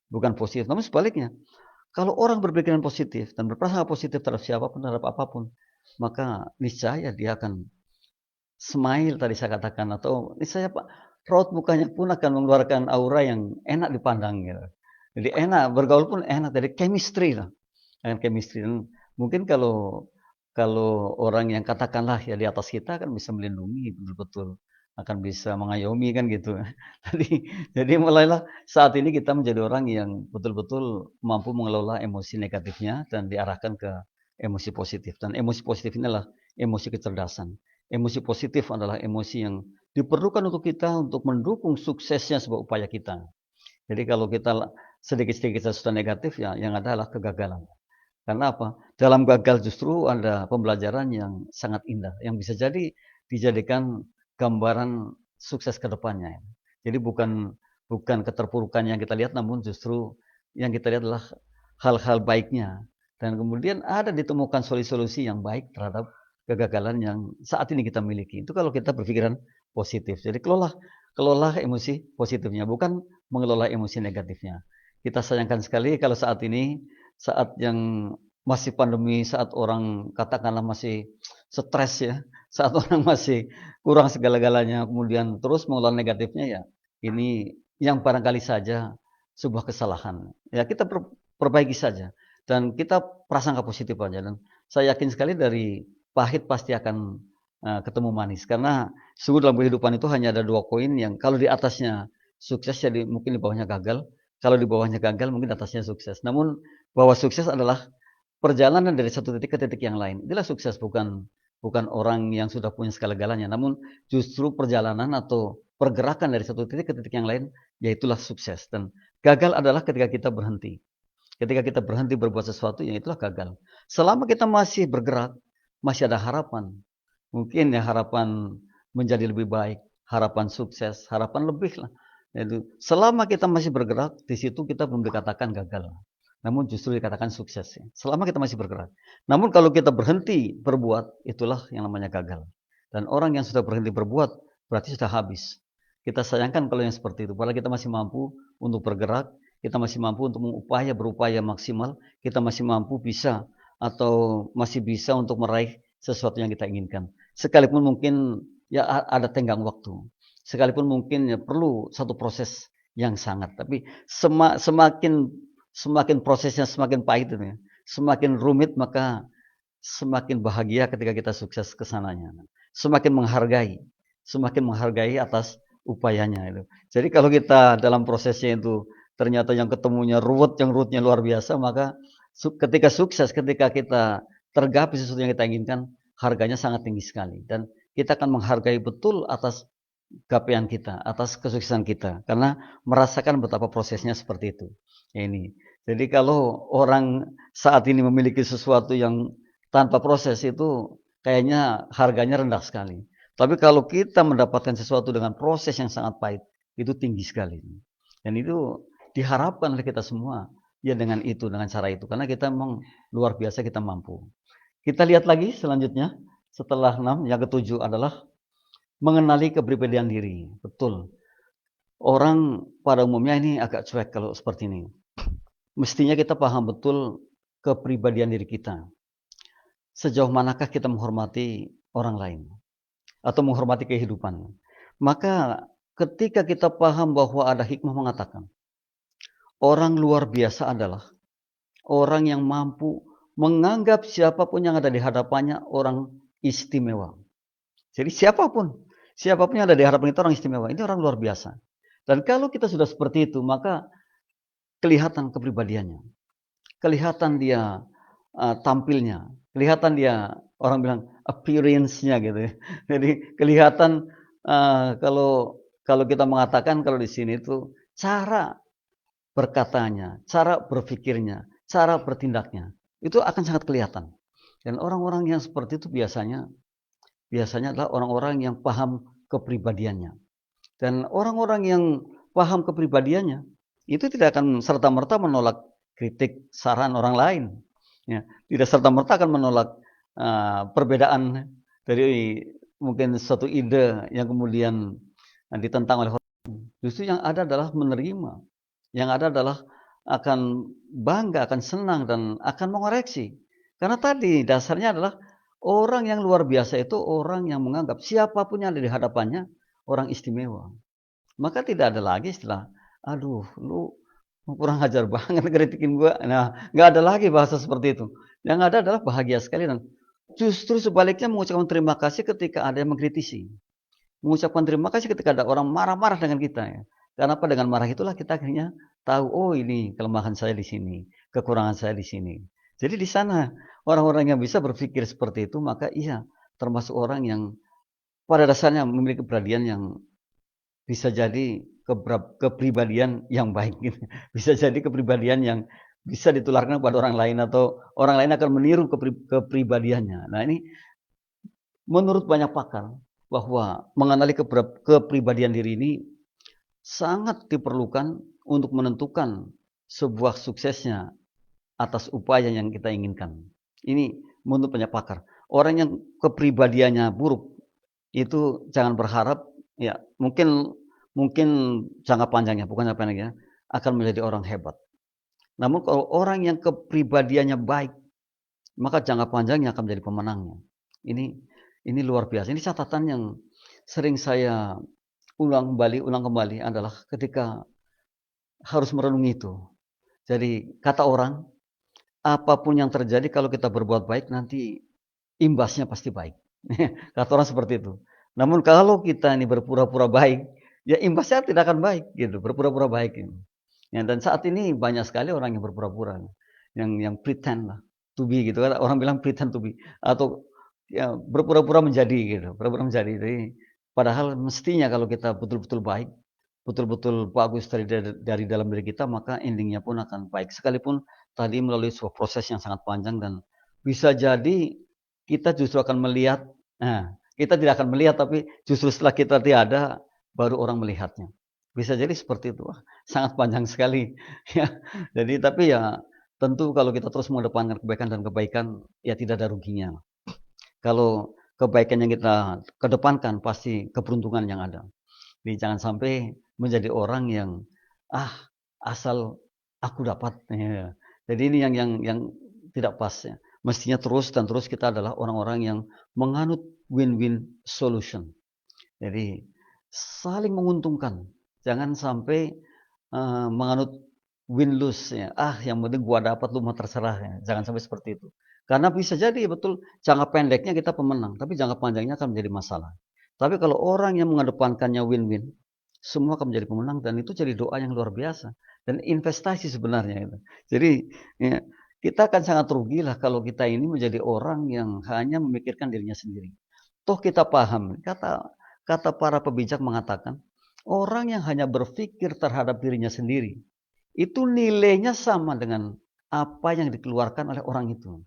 Bukan positif. Namun sebaliknya, kalau orang berpikiran positif dan berprasangka positif terhadap siapapun, terhadap apapun, maka niscaya dia akan smile tadi saya katakan, atau niscaya Pak, raut mukanya pun akan mengeluarkan aura yang enak dipandang gitu. Jadi enak, bergaul pun enak, dari chemistry lah. Dengan chemistry. Dan mungkin kalau orang yang katakanlah ya di atas kita kan bisa melindungi betul-betul, akan bisa mengayomi kan gitu. Jadi mulailah saat ini kita menjadi orang yang betul-betul mampu mengelola emosi negatifnya dan diarahkan ke emosi positif. Dan emosi positif inilah emosi kecerdasan. Emosi positif adalah emosi yang diperlukan untuk kita untuk mendukung suksesnya sebuah upaya kita. Jadi kalau kita sedikit-sedikit sudah negatif ya yang ada adalah kegagalan. Karena apa? Dalam gagal justru ada pembelajaran yang sangat indah, yang bisa jadi dijadikan gambaran sukses ke depannya. Jadi bukan keterpurukan yang kita lihat, namun justru yang kita lihat adalah hal-hal baiknya. Dan kemudian ada ditemukan solusi-solusi yang baik terhadap kegagalan yang saat ini kita miliki. Itu kalau kita berpikiran positif. Jadi kelola emosi positifnya, bukan mengelola emosi negatifnya. Kita sayangkan sekali kalau saat ini, saat yang masih pandemi, saat orang katakanlah masih stres ya, saat orang masih kurang segala-galanya, kemudian terus mengelola negatifnya ya, ini yang barangkali saja sebuah kesalahan. Ya kita perbaiki saja. Dan kita prasangka positif aja. Dan saya yakin sekali dari pahit pasti akan ketemu manis. Karena sungguh dalam kehidupan itu hanya ada 2 koin yang kalau di atasnya sukses, jadi mungkin di bawahnya gagal. Kalau di bawahnya gagal, mungkin di atasnya sukses. Namun bahwa sukses adalah perjalanan dari satu titik ke titik yang lain. Itulah sukses, bukan orang yang sudah punya segala-galanya. Namun justru perjalanan atau pergerakan dari satu titik ke titik yang lain, yaitulah sukses. Dan gagal adalah ketika kita berhenti. Ketika kita berhenti berbuat sesuatu, ya itulah gagal. Selama kita masih bergerak, masih ada harapan. Mungkin ya harapan menjadi lebih baik, harapan sukses, harapan lebih lah. Yaitu, selama kita masih bergerak, di situ kita belum dikatakan gagal. Namun justru dikatakan sukses. Ya. Selama kita masih bergerak. Namun kalau kita berhenti berbuat, itulah yang namanya gagal. Dan orang yang sudah berhenti berbuat, berarti sudah habis. Kita sayangkan kalau yang seperti itu. Padahal kita masih mampu untuk bergerak, kita masih mampu untuk berupaya maksimal, kita masih mampu bisa atau masih bisa untuk meraih sesuatu yang kita inginkan. Sekalipun mungkin ya ada tenggang waktu, sekalipun mungkin ya perlu satu proses yang sangat, tapi semakin prosesnya semakin pahit itu ya, semakin rumit maka semakin bahagia ketika kita sukses kesananya. Semakin menghargai atas upayanya itu. Jadi kalau kita dalam prosesnya itu ternyata yang ketemunya yang ruwetnya luar biasa, maka ketika sukses, ketika kita tergapai sesuatu yang kita inginkan, harganya sangat tinggi sekali. Dan kita akan menghargai betul atas capaian kita, atas kesuksesan kita. Karena merasakan betapa prosesnya seperti itu. Ini. Jadi kalau orang saat ini memiliki sesuatu yang tanpa proses itu, kayaknya harganya rendah sekali. Tapi kalau kita mendapatkan sesuatu dengan proses yang sangat pahit, itu tinggi sekali. Dan itu diharapkan oleh kita semua ya dengan cara itu, karena kita memang luar biasa, kita mampu. Kita lihat lagi selanjutnya setelah 6, yang ketujuh adalah mengenali kepribadian diri. Betul, orang pada umumnya ini agak cuek kalau seperti ini. Mestinya kita paham betul kepribadian diri kita, sejauh manakah kita menghormati orang lain atau menghormati kehidupan. Maka ketika kita paham bahwa ada hikmah mengatakan orang luar biasa adalah orang yang mampu menganggap siapapun yang ada di hadapannya orang istimewa. Jadi siapapun yang ada di hadapan kita orang istimewa. Ini orang luar biasa. Dan kalau kita sudah seperti itu, maka kelihatan kepribadiannya. Kelihatan dia tampilnya. Kelihatan dia, orang bilang appearance-nya gitu ya. Jadi kelihatan kalau kita mengatakan kalau di sini itu cara berkatanya, cara berpikirnya, cara bertindaknya, itu akan sangat kelihatan. Dan orang-orang yang seperti itu biasanya adalah orang-orang yang paham kepribadiannya. Dan orang-orang yang paham kepribadiannya, itu tidak akan serta-merta menolak kritik, saran orang lain. Ya, tidak serta-merta akan menolak perbedaan dari mungkin suatu ide yang kemudian ditentang oleh orang. Justru yang ada adalah menerima. Yang ada adalah akan bangga, akan senang, dan akan mengoreksi. Karena tadi dasarnya adalah orang yang luar biasa itu orang yang menganggap siapapun yang ada di hadapannya orang istimewa. Maka tidak ada lagi istilah, aduh lu kurang ajar banget kritikin gua. Nah, nggak ada lagi bahasa seperti itu. Yang ada adalah bahagia sekali, dan justru sebaliknya mengucapkan terima kasih ketika ada yang mengkritisi. Mengucapkan terima kasih ketika ada orang marah-marah dengan kita ya. Karena apa? Dengan marah itulah kita akhirnya tahu, oh ini kelemahan saya di sini, kekurangan saya di sini. Jadi di sana orang-orang yang bisa berpikir seperti itu, maka iya termasuk orang yang pada dasarnya memiliki kepribadian yang bisa jadi kepribadian yang baik. Bisa jadi kepribadian yang bisa ditularkan kepada orang lain, atau orang lain akan meniru kepribadiannya. Nah ini menurut banyak pakar bahwa mengenali kepribadian diri ini sangat diperlukan untuk menentukan sebuah suksesnya atas upaya yang kita inginkan. Ini menurut banyak pakar. Orang yang kepribadiannya buruk itu jangan berharap ya mungkin mungkin jangka panjangnya bukan jangka panjangnya akan menjadi orang hebat. Namun kalau orang yang kepribadiannya baik, maka jangka panjangnya akan menjadi pemenangnya. Ini luar biasa. Ini catatan yang sering saya ulang kembali adalah ketika harus merenungi itu. Jadi kata orang, apapun yang terjadi kalau kita berbuat baik nanti imbasnya pasti baik. Kata orang seperti itu. Namun kalau kita ini berpura-pura baik, ya imbasnya tidak akan baik gitu, berpura-pura baik gitu. Ya, dan saat ini banyak sekali orang yang berpura-pura, yang pretend lah, to be gitu kan. Orang bilang pretend to be atau ya berpura-pura menjadi gitu, berpura-pura menjadi. Jadi, padahal mestinya kalau kita betul-betul baik, betul-betul bagus dari dalam diri kita, maka endingnya pun akan baik. Sekalipun tadi melalui sebuah proses yang sangat panjang dan bisa jadi kita justru akan melihat, nah, kita tidak akan melihat tapi justru setelah kita tiada baru orang melihatnya. Bisa jadi seperti itu. Wah, sangat panjang sekali. Ya. Jadi tapi ya tentu kalau kita terus mengedepankan kebaikan dan kebaikan ya tidak ada ruginya. Kalau kebaikan yang kita kedepankan pasti keberuntungan yang ada. Jadi jangan sampai menjadi orang yang asal aku dapat. Ya. Jadi ini yang tidak pas ya. Mestinya terus dan terus kita adalah orang-orang yang menganut win-win solution. Jadi saling menguntungkan. Jangan sampai menganut win-lose ya. Yang penting gua dapat lu mah terserah ya. Jangan sampai seperti itu. Karena bisa jadi betul jangka pendeknya kita pemenang, tapi jangka panjangnya akan menjadi masalah. Tapi kalau orang yang mengedepankannya win-win, semua akan menjadi pemenang dan itu jadi doa yang luar biasa dan investasi sebenarnya itu. Jadi ya, kita akan sangat rugi lah kalau kita ini menjadi orang yang hanya memikirkan dirinya sendiri. Toh kita paham, kata para pebijak mengatakan, orang yang hanya berpikir terhadap dirinya sendiri, itu nilainya sama dengan apa yang dikeluarkan oleh orang itu.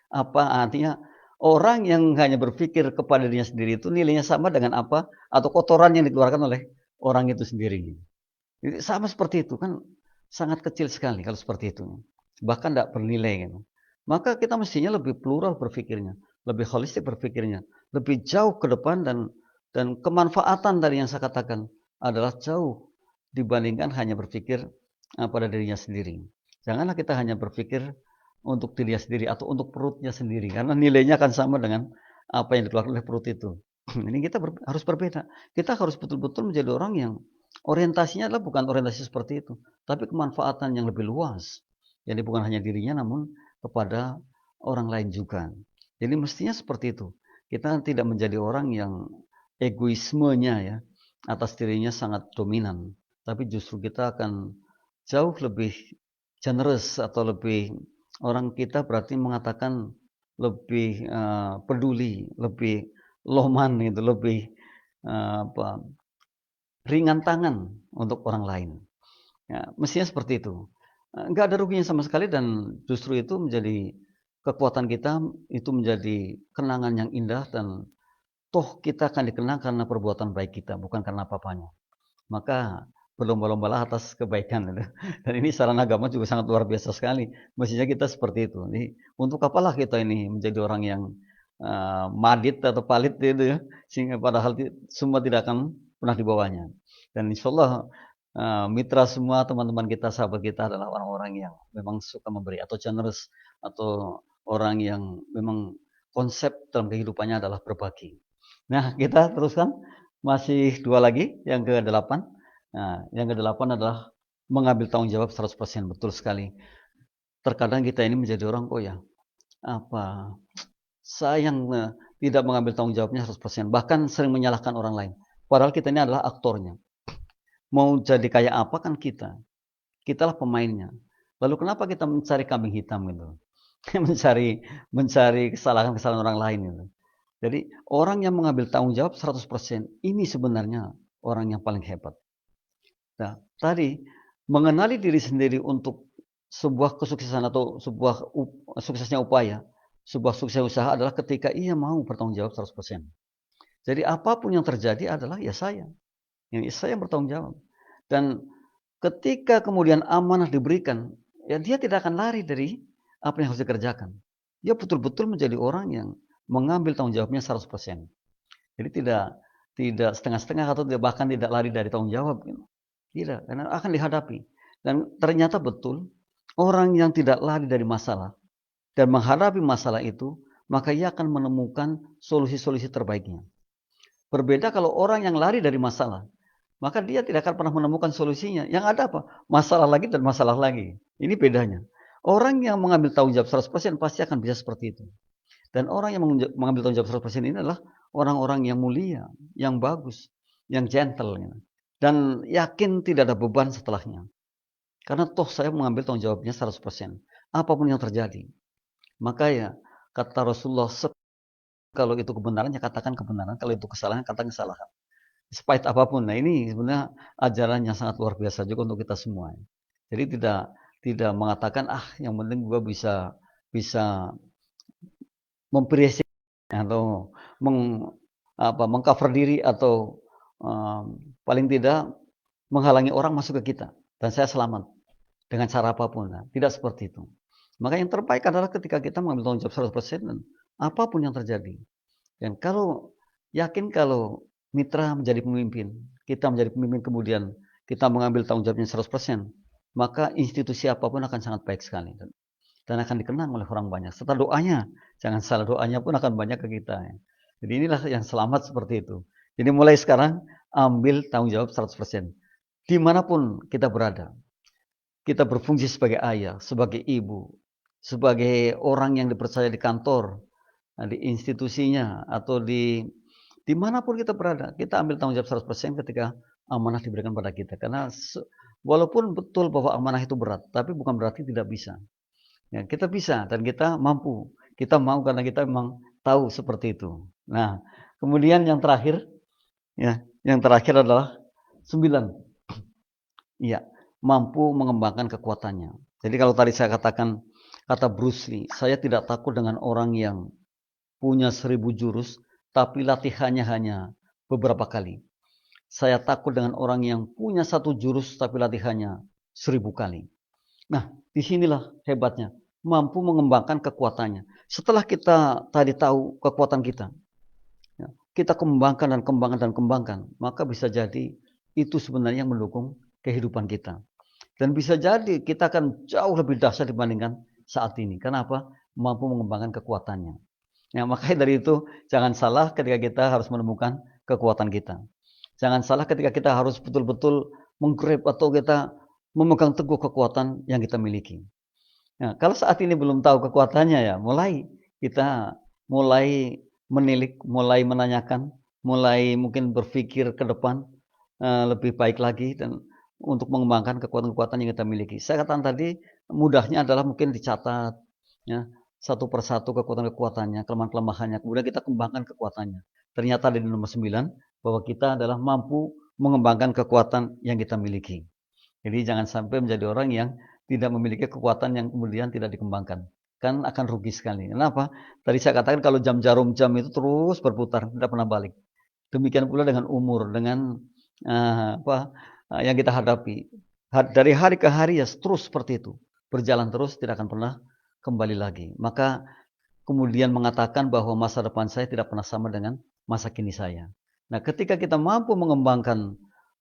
Apa artinya orang yang hanya berpikir kepada dirinya sendiri itu nilainya sama dengan apa atau kotoran yang dikeluarkan oleh orang itu sendiri. Jadi sama seperti itu kan sangat kecil sekali kalau seperti itu. Bahkan tidak bernilai gitu. Maka kita mestinya lebih plural berpikirnya, lebih holistik berpikirnya, lebih jauh ke depan dan kemanfaatan dari yang saya katakan adalah jauh dibandingkan hanya berpikir pada dirinya sendiri. Janganlah kita hanya berpikir untuk dirinya sendiri atau untuk perutnya sendiri karena nilainya akan sama dengan apa yang dikeluarkan oleh perut itu. Ini kita harus berbeda. Kita harus betul-betul menjadi orang yang orientasinya adalah bukan orientasi seperti itu, tapi kemanfaatan yang lebih luas. Jadi bukan hanya dirinya namun kepada orang lain juga. Jadi mestinya seperti itu. Kita tidak menjadi orang yang egoismenya ya atas dirinya sangat dominan, tapi justru kita akan jauh lebih generous atau lebih orang kita berarti mengatakan lebih peduli, lebih loman itu, lebih ringan tangan untuk orang lain. Ya, mestinya seperti itu. Enggak ada ruginya sama sekali dan justru itu menjadi kekuatan kita, itu menjadi kenangan yang indah dan toh kita akan dikenang karena perbuatan baik kita, bukan karena apa-apanya. Maka berlomba-lombalah atas kebaikan. Dan ini saran agama juga sangat luar biasa sekali. Mestinya kita seperti itu. Jadi, untuk apalah kita ini menjadi orang yang madit atau palit itu ya, sehingga padahal semua tidak akan pernah dibawanya. Dan insya Allah mitra semua teman-teman kita, sahabat kita adalah orang-orang yang memang suka memberi atau generous atau orang yang memang konsep dalam kehidupannya adalah berbagi. Nah, kita teruskan. Masih 2 lagi, yang ke-8. Nah, yang ke-8 adalah mengambil tanggung jawab 100%. Betul sekali. Terkadang kita ini menjadi orang, sayang tidak mengambil tanggung jawabnya 100%. Bahkan sering menyalahkan orang lain. Padahal kita ini adalah aktornya. Mau jadi kayak apa kan kita. Kitalah pemainnya. Lalu kenapa kita mencari kambing hitam gitu? mencari kesalahan-kesalahan orang lain gitu. Jadi orang yang mengambil tanggung jawab 100% ini sebenarnya orang yang paling hebat. Nah, tadi mengenali diri sendiri untuk sebuah kesuksesan atau sebuah suksesnya upaya, sebuah sukses usaha adalah ketika ia mau bertanggung jawab 100%. Jadi apapun yang terjadi adalah ya saya. Yang saya yang bertanggung jawab. Dan ketika kemudian amanah diberikan, ya dia tidak akan lari dari apa yang harus dikerjakan. Dia betul-betul menjadi orang yang mengambil tanggung jawabnya 100%. Jadi tidak setengah-setengah atau bahkan tidak lari dari tanggung jawab gitu. Tidak, karena akan dihadapi. Dan ternyata betul orang yang tidak lari dari masalah dan menghadapi masalah itu, maka ia akan menemukan solusi-solusi terbaiknya. Berbeda kalau orang yang lari dari masalah, maka dia tidak akan pernah menemukan solusinya. Yang ada apa? Masalah lagi dan masalah lagi. Ini bedanya. Orang yang mengambil tanggung jawab 100% pasti akan bisa seperti itu. Dan orang yang mengambil tanggung jawab 100% ini adalah orang-orang yang mulia, yang bagus, yang gentle. Dan yakin tidak ada beban setelahnya. Karena toh saya mengambil tanggung jawabnya 100%. Apapun yang terjadi. Maka ya, kata Rasulullah, kalau itu kebenaran, ya katakan kebenaran. Kalau itu kesalahan, katakan kesalahan. Sepahit apapun. Nah ini sebenarnya ajaran yang sangat luar biasa juga untuk kita semua. Jadi tidak mengatakan yang penting gua bisa mempresi atau mengcover diri atau paling tidak menghalangi orang masuk ke kita dan saya selamat dengan cara apapun. Nah, tidak seperti itu. Maka yang terbaik adalah ketika kita mengambil tanggung jawab 100% dan apapun yang terjadi. Dan kalau yakin kalau mitra menjadi pemimpin, kita menjadi pemimpin kemudian kita mengambil tanggung jawabnya 100%, maka institusi apapun akan sangat baik sekali dan akan dikenang oleh orang banyak. Serta doanya, jangan salah, doanya pun akan banyak ke kita. Jadi inilah yang selamat seperti itu. Jadi mulai sekarang ambil tanggung jawab 100%. Dimanapun kita berada, kita berfungsi sebagai ayah, sebagai ibu, sebagai orang yang dipercaya di kantor, di institusinya, atau dimanapun kita berada, kita ambil tanggung jawab 100% ketika amanah diberikan pada kita. Karena walaupun betul bahwa amanah itu berat, tapi bukan berarti tidak bisa. Ya, kita bisa dan kita mampu. Kita mau karena kita memang tahu seperti itu. Nah, kemudian yang terakhir, ya, yang terakhir adalah 9. Iya, mampu mengembangkan kekuatannya. Jadi kalau tadi saya katakan kata Bruce Lee, saya tidak takut dengan orang yang punya 1000 jurus, tapi latihannya hanya beberapa kali. Saya takut dengan orang yang punya 1 jurus, tapi latihannya 1000 kali. Nah, disinilah hebatnya, mampu mengembangkan kekuatannya. Setelah kita tadi tahu kekuatan kita, kita kembangkan dan kembangkan dan kembangkan, maka bisa jadi itu sebenarnya yang mendukung kehidupan kita. Dan bisa jadi kita akan jauh lebih dahsyat dibandingkan saat ini. Kenapa? Mampu mengembangkan kekuatannya. Ya, makanya dari itu jangan salah ketika kita harus menemukan kekuatan kita. Jangan salah ketika kita harus betul-betul menggrab atau kita memegang teguh kekuatan yang kita miliki. Nah, kalau saat ini belum tahu kekuatannya ya, kita mulai menilik, mulai menanyakan, mulai mungkin berpikir ke depan lebih baik lagi dan untuk mengembangkan kekuatan-kekuatan yang kita miliki. Saya katakan tadi mudahnya adalah mungkin dicatat ya, satu persatu kekuatan-kekuatannya, kelemahan-kelemahannya, kemudian kita kembangkan kekuatannya. Ternyata di nomor 9 bahwa kita adalah mampu mengembangkan kekuatan yang kita miliki. Jadi jangan sampai menjadi orang yang tidak memiliki kekuatan yang kemudian tidak dikembangkan. Kan akan rugi sekali. Kenapa? Tadi saya katakan kalau jarum jam itu terus berputar, tidak pernah balik. Demikian pula dengan umur, dengan yang kita hadapi. Dari hari ke hari ya terus seperti itu. Berjalan terus, tidak akan pernah kembali lagi. Maka kemudian mengatakan bahwa masa depan saya tidak pernah sama dengan masa kini saya. Nah, ketika kita mampu mengembangkan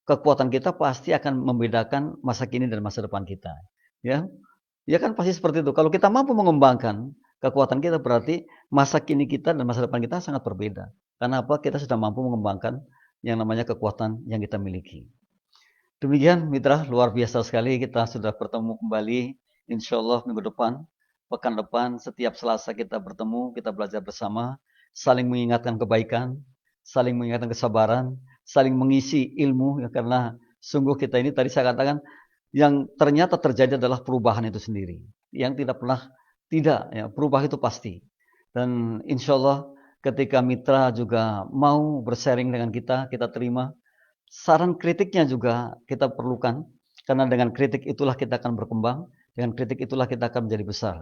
kekuatan kita, pasti akan membedakan masa kini dan masa depan kita. Ya, ya kan pasti seperti itu. Kalau kita mampu mengembangkan kekuatan kita, berarti masa kini kita dan masa depan kita sangat berbeda. Karena apa? Kita sudah mampu mengembangkan yang namanya kekuatan yang kita miliki. Demikian mitra, luar biasa sekali kita sudah bertemu kembali. Insya Allah minggu depan, pekan depan, setiap Selasa kita bertemu, kita belajar bersama, saling mengingatkan kebaikan, saling mengingatkan kesabaran, saling mengisi ilmu, ya, karena sungguh kita ini tadi saya katakan, yang ternyata terjadi adalah perubahan itu sendiri. Yang tidak pernah, tidak, ya, perubahan itu pasti. Dan insya Allah ketika mitra juga mau bersharing dengan kita terima. Saran kritiknya juga kita perlukan, karena dengan kritik itulah kita akan berkembang, dengan kritik itulah kita akan menjadi besar.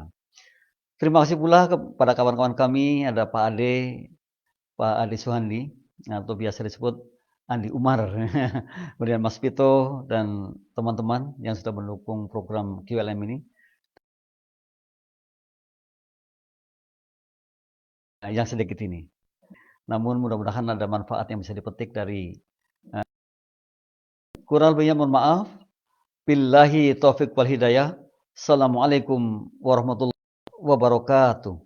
Terima kasih pula kepada kawan-kawan kami, ada Pak Ade Suhandi, atau biasa disebut Andi Umar, kemudian Mas Pito, dan teman-teman yang sudah mendukung program QLM ini. yang sedikit ini. Namun mudah-mudahan ada manfaat yang bisa dipetik dari kurang lebihnya mohon maaf. Billahi taufiq wal hidayah. Assalamualaikum warahmatullahi wabarakatuh.